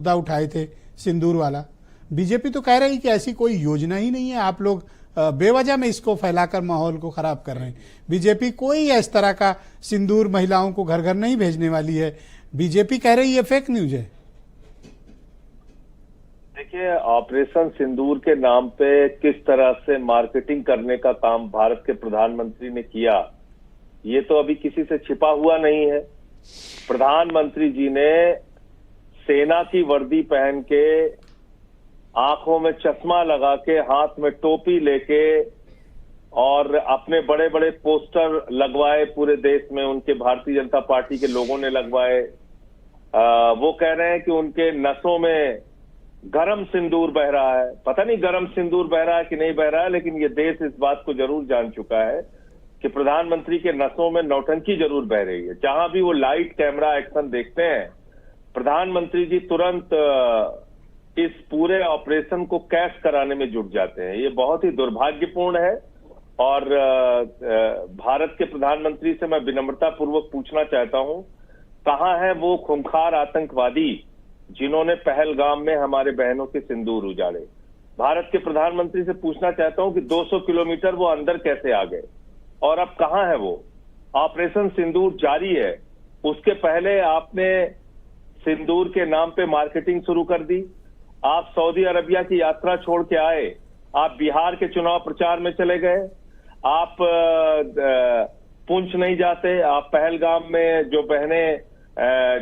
मुद्दा उठाए थे सिंदूर वाला। बीजेपी तो कह रही कि ऐसी कोई योजना ही नहीं है, आप लोग बेवजह में इसको फैलाकर माहौल को खराब कर रहे हैं। बीजेपी कोई इस तरह का सिंदूर महिलाओं को घर घर नहीं भेजने वाली है। बीजेपी कह रही है फेक न्यूज है। देखिए, ऑपरेशन सिंदूर के नाम पे किस तरह से मार्केटिंग करने का काम भारत के प्रधानमंत्री ने किया, ये तो अभी किसी से छिपा हुआ नहीं है। प्रधानमंत्री जी ने सेना की वर्दी पहन के, आंखों में चश्मा लगा के, हाथ में टोपी लेके और अपने बड़े बड़े पोस्टर लगवाए पूरे देश में, उनके भारतीय जनता पार्टी के लोगों ने लगवाए। वो कह रहे हैं कि उनके नसों में गरम सिंदूर बह रहा है। पता नहीं गरम सिंदूर बह रहा है कि नहीं बह रहा है, लेकिन ये देश इस बात को जरूर जान चुका है कि प्रधानमंत्री के नसों में नौटंकी जरूर बह रही है। जहां भी वो लाइट कैमरा एक्शन देखते हैं, प्रधानमंत्री जी तुरंत इस पूरे ऑपरेशन को कैश कराने में जुट जाते हैं। ये बहुत ही दुर्भाग्यपूर्ण है और भारत के प्रधानमंत्री से मैं विनम्रता पूर्वक पूछना चाहता हूं, कहां है वो खूंखार आतंकवादी जिन्होंने पहलगाम में हमारे बहनों के सिंदूर उजाड़े। भारत के प्रधानमंत्री से पूछना चाहता हूं कि 200 किलोमीटर वो अंदर कैसे आ गए और अब कहां है वो। ऑपरेशन सिंदूर जारी है, उसके पहले आपने सिंदूर के नाम पे मार्केटिंग शुरू कर दी। आप सऊदी अरबिया की यात्रा छोड़ के आए, आप बिहार के चुनाव प्रचार में चले गए, आप पुंछ नहीं जाते, आप पहलगाम में जो बहने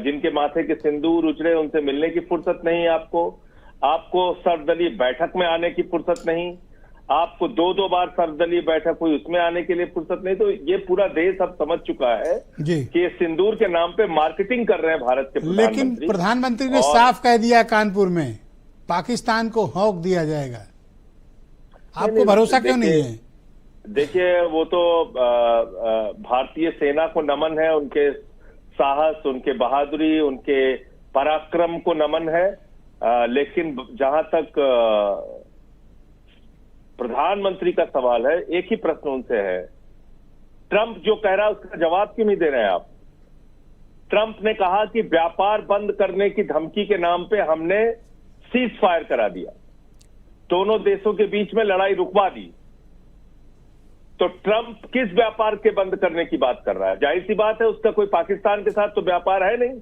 जिनके माथे के सिंदूर उजड़े उनसे मिलने की फुर्सत नहीं आपको सर्वदलीय बैठक में आने की फुर्सत नहीं, आपको दो बार सर्वदलीय बैठक हुई उसमें आने के लिए फुर्सत नहीं। तो ये पूरा देश अब समझ चुका है कि ये सिंदूर के नाम पे मार्केटिंग कर रहे हैं भारत के प्रधानमंत्री। लेकिन प्रधानमंत्री ने साफ कह दिया कानपुर में, पाकिस्तान को हौक दिया जाएगा। आपको भरोसा क्यों नहीं है? देखिए, वो तो भारतीय सेना को नमन है, उनके साहस, उनके बहादुरी, उनके पराक्रम को नमन है। लेकिन जहां तक प्रधानमंत्री का सवाल है, एक ही प्रश्न उनसे है, ट्रंप जो कह रहा है उसका जवाब क्यों नहीं दे रहे हैं आप? ट्रंप ने कहा कि व्यापार बंद करने की धमकी के नाम पे हमने सीज फायर करा दिया, दोनों देशों के बीच में लड़ाई रुकवा दी। तो ट्रंप किस व्यापार के बंद करने की बात कर रहा है? जाहिर सी बात है, उसका कोई पाकिस्तान के साथ तो व्यापार है नहीं।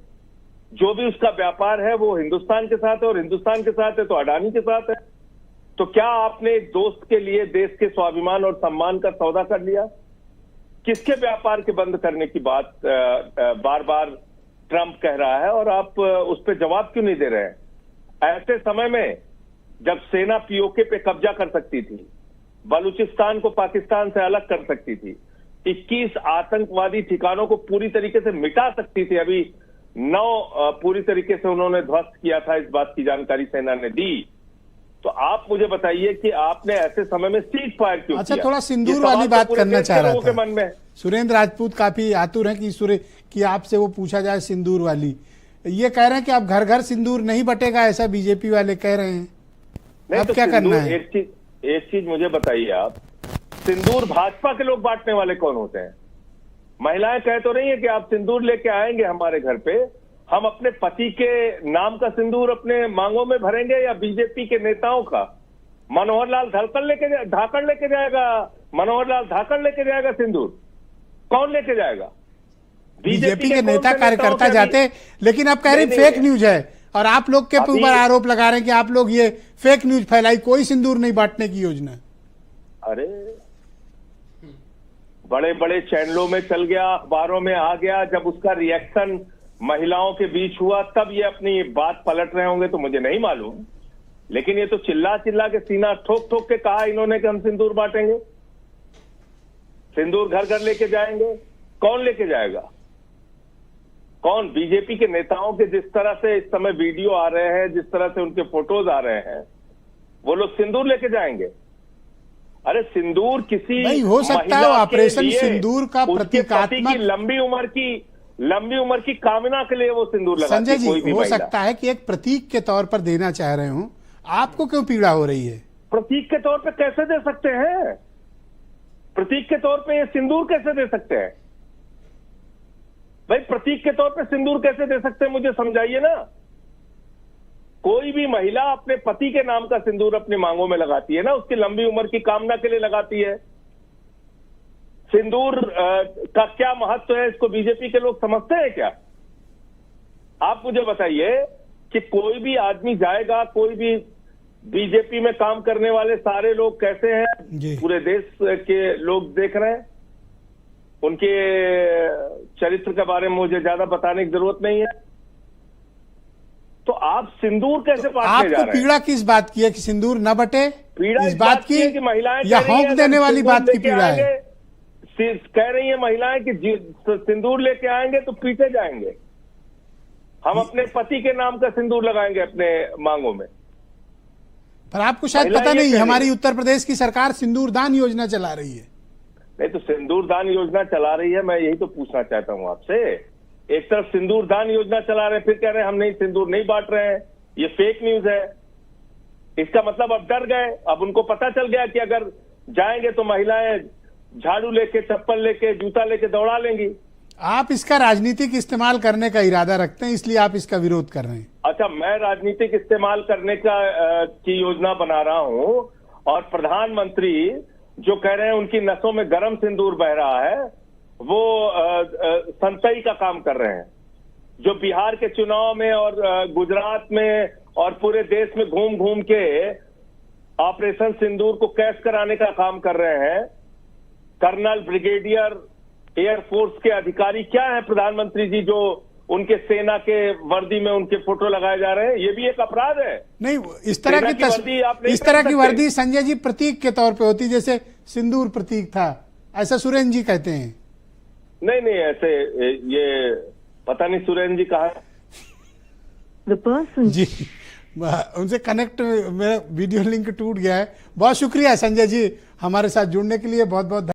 जो भी उसका व्यापार है वो हिंदुस्तान के साथ है, और हिंदुस्तान के साथ है तो अडानी के साथ है। तो क्या आपने एक दोस्त के लिए देश के स्वाभिमान और सम्मान का सौदा कर लिया? किसके व्यापार के बंद करने की बात बार बार ट्रंप कह रहा है और आप उस पर जवाब क्यों नहीं दे रहे हैं? ऐसे समय में जब सेना पीओके पे कब्जा कर सकती थी, बलूचिस्तान को पाकिस्तान से अलग कर सकती थी, 21 आतंकवादी ठिकानों को पूरी तरीके से मिटा सकती थी, अभी 9 पूरी तरीके से उन्होंने ध्वस्त किया था, इस बात की जानकारी सेना ने दी। तो आप मुझे बताइए कि आपने ऐसे समय में सीज फायर क्यों किया? थोड़ा सिंदूर वाली बात करना चाह रहा था मन में। सुरेंद्र राजपूत काफी आतुर हैं कि आपसे वो पूछा जाए सिंदूर वाली। ये कह रहे हैं कि अब घर घर सिंदूर नहीं बटेगा, ऐसा बीजेपी वाले कह रहे हैं। अब क्या करना है? एक चीज मुझे बताइए आप, सिंदूर भाजपा के लोग बांटने वाले कौन होते हैं? महिलाएं कह तो रही है कि आप सिंदूर लेके आएंगे हमारे घर पे, हम अपने पति के नाम का सिंदूर अपने मांगों में भरेंगे, या बीजेपी के नेताओं का? मनोहर लाल धाकड़ लेके जाएगा, मनोहर लाल धाकड़ लेके जाएगा सिंदूर? कौन लेके जाएगा? बीजेपी के नेता कार्यकर्ता जाते, लेकिन अब कह रहे फेक न्यूज है और आप लोग के ऊपर आरोप लगा रहे हैं कि आप लोग ये फेक न्यूज फैलाई, कोई सिंदूर नहीं बांटने की योजना। अरे बड़े बड़े चैनलों में चल गया, अखबारों में आ गया, जब उसका रिएक्शन महिलाओं के बीच हुआ तब ये अपनी बात पलट रहे होंगे तो मुझे नहीं मालूम। लेकिन ये तो चिल्ला चिल्ला के, सीना ठोक ठोक के कहा इन्होंने कि हम सिंदूर बांटेंगे, सिंदूर घर घर लेके जाएंगे। कौन लेके जाएगा? कौन? बीजेपी के नेताओं के जिस तरह से इस समय वीडियो आ रहे हैं, जिस तरह से उनके फोटोज आ रहे हैं, वो लोग सिंदूर लेके जाएंगे? अरे सिंदूर किसी नहीं हो सकता है ऑपरेशन सिंदूर का प्रतीकात्मक लंबी उम्र की कामना के लिए वो सिंदूर लगाती है। संजय जी, हो सकता है कि एक प्रतीक के तौर पर देना चाह रहे हो, आपको क्यों पीड़ा हो रही है? प्रतीक के तौर पे कैसे दे सकते हैं? प्रतीक के तौर पे ये सिंदूर कैसे दे सकते हैं भाई? प्रतीक के तौर पे सिंदूर कैसे दे सकते हैं, मुझे समझाइए ना। कोई भी महिला अपने पति के नाम का सिंदूर अपनी मांगों में लगाती है ना, उसकी लंबी उम्र की कामना के लिए लगाती है। सिंदूर का क्या महत्व है, इसको बीजेपी के लोग समझते हैं क्या? आप मुझे बताइए कि कोई भी आदमी जाएगा, कोई भी बीजेपी में काम करने वाले सारे लोग कैसे जी। हैं, पूरे देश के लोग देख रहे हैं। उनके चरित्र के बारे में मुझे ज्यादा बताने की जरूरत नहीं है। तो आप सिंदूर कैसे बांटने जा आपको रहे हैं? पीड़ा किस बात की है कि सिंदूर न बटे? पीड़ा इस बात की है कि महिलाएं या कह रही हैं, हौंक देने अगर वाली सिंदूर बात की लेके पीड़ा है? आएंगे, कह रही है महिलाएं कि सिंदूर लेके आएंगे तो पीटे जाएंगे। हम अपने पति के नाम का सिंदूर लगाएंगे अपने मांगों में। पर आपको शायद महिलाएं पता ये नहीं, कह रही हमारी हैं। उत्तर प्रदेश की सरकार सिंदूर दान योजना चला रही है। नहीं तो सिंदूर दान योजना चला रही है, मैं यही तो पूछना चाहता हूं आपसे। एक तरफ सिंदूर दान योजना चला रहे हैं, फिर कह रहे हैं हम नहीं सिंदूर नहीं बांट रहे हैं, ये फेक न्यूज है। इसका मतलब अब डर गए, अब उनको पता चल गया कि अगर जाएंगे तो महिलाएं झाड़ू लेके, चप्पल लेके, जूता लेके दौड़ा लेंगी। आप इसका राजनीतिक इस्तेमाल करने का इरादा रखते हैं, इसलिए आप इसका विरोध कर रहे हैं। अच्छा, मैं राजनीतिक इस्तेमाल करने की योजना बना रहा हूं, और प्रधानमंत्री जो कह रहे हैं उनकी नसों में गर्म सिंदूर बह रहा है, वो संतई का काम कर रहे हैं। जो बिहार के चुनाव में और गुजरात में और पूरे देश में घूम घूम के ऑपरेशन सिंदूर को कैश कराने का काम कर रहे हैं। कर्नल, ब्रिगेडियर, एयरफोर्स के अधिकारी क्या है प्रधानमंत्री जी, जो उनके सेना के वर्दी में उनके फोटो लगाए जा रहे हैं? ये भी एक अपराध है। नहीं, इस तरह सेना की की वर्दी आप नहीं इस तरह पहन की सकते। वर्दी संजय जी प्रतीक के तौर पे होती, जैसे सिंदूर प्रतीक था, ऐसा सुरेंद्र जी कहते हैं। नहीं, ऐसे ये पता नहीं सुरेंद्र जी कहाँ है। The person जी, उनसे कनेक्ट, मेरा वीडियो लिंक टूट गया है। बहुत शुक्रिया संजय जी हमारे साथ जुड़ने के लिए, बहुत बहुत